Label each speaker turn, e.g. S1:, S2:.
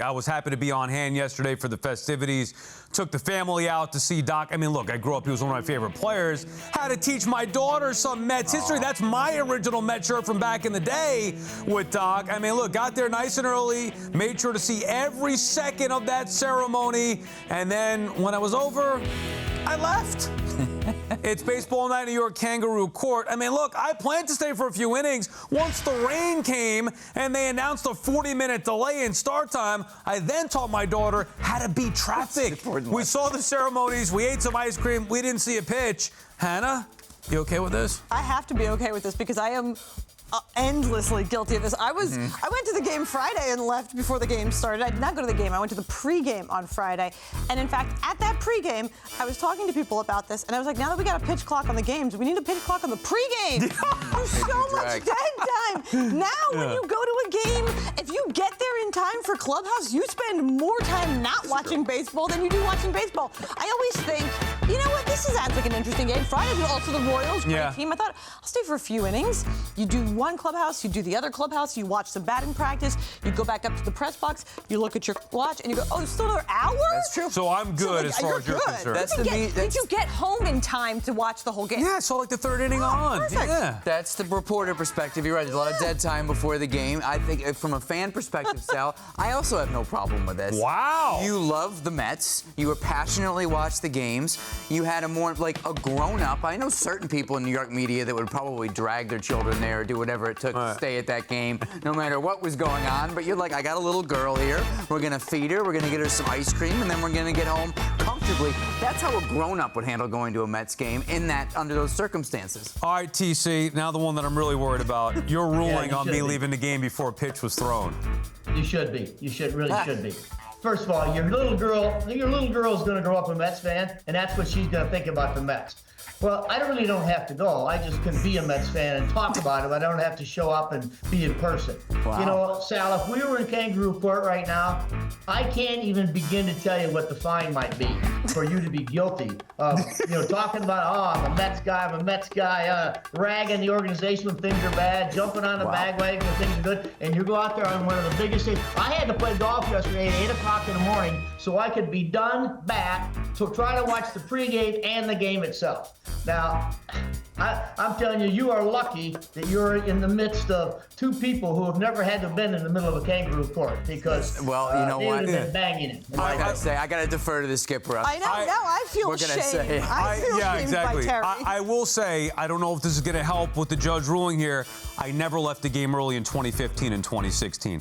S1: I was happy to be on hand yesterday for the festivities. Took the family out to see Doc. I mean, look, I grew up, he was one of my favorite players. Had to teach my daughter some Mets history. That's my original Mets shirt from back in the day with Doc. I mean, look, got there nice and early, made sure to see every second of that ceremony. And then when it was over, I left. It's baseball night in New York, Kangaroo Court. I mean, look, I planned to stay for a few innings. Once the rain came and they announced a 40-minute delay in start time, I then taught my daughter how to beat traffic. We saw the ceremonies. We ate some ice cream. We didn't see a pitch. Hannah, you okay with this?
S2: I have to be okay with this because I am endlessly guilty of this. I went to the game Friday and left before the game started. I did not go to the game. I went to the pregame on Friday. And in fact, at that pregame, I was talking to people about this, and I was like, now that we got a pitch clock on the games, we need a pitch clock on the pregame. There's so much dead time. Now, when you go to a game, if you get there in time for Clubhouse, you spend more time not watching baseball than you do watching baseball. I always think, you know what, this sounds like an interesting game. Friday was also the Royals, great team. I thought, I'll stay for a few innings. You do one clubhouse, you do the other clubhouse, you watch some batting practice, you go back up to the press box, you look at your watch, and you go, oh, it's still another hour?
S1: That's true. So I'm good as far as you're concerned.
S2: Did you get home in time to watch the whole game?
S1: Yeah, I saw like the third inning on.
S2: Perfect.
S1: Yeah.
S3: That's the reporter perspective. You're right. There's a lot of dead time before the game. I think from a fan perspective, Sal, I also have no problem with this.
S1: Wow.
S3: You love the Mets. You were passionately watched the games. You had a more like a grown-up. I know certain people in New York media that would probably drag their children there or do whatever it took to stay at that game, no matter what was going on. But you're like, I got a little girl here. We're going to feed her. We're going to get her some ice cream, and then we're going to get home comfortably. That's how a grown-up would handle going to a Mets game under those circumstances.
S1: All right, TC, now the one that I'm really worried about. Your ruling on me leaving the game before a pitch was thrown.
S4: You should be. You really should be. First of all, your little girl is going to grow up a Mets fan, and that's what she's going to think about the Mets. Well, I really don't have to go. I just can be a Mets fan and talk about it. I don't have to show up and be in person.
S3: Wow.
S4: You know, Sal, if we were in Kangaroo Court right now, I can't even begin to tell you what the fine might be for you to be guilty of, talking about, oh, I'm a Mets guy, ragging the organization when things are bad, jumping on the bandwagon when things are good, and you go out there on one of the biggest things. I had to play golf yesterday at 8 o'clock in the morning so I could be done back to try to watch the pregame and the game itself. Now, I'm telling you, you are lucky that you're in the midst of two people who have never had to have been in the middle of a Kangaroo Court because
S3: you know
S4: they
S3: what?
S4: would have been banging it.
S3: I gotta say, I gotta defer to the skipper.
S2: I know. Now I feel shame. I feel shamed by Terry.
S1: I will say, I don't know if this is going to help with the judge ruling here. I never left the game early in 2015 and 2016.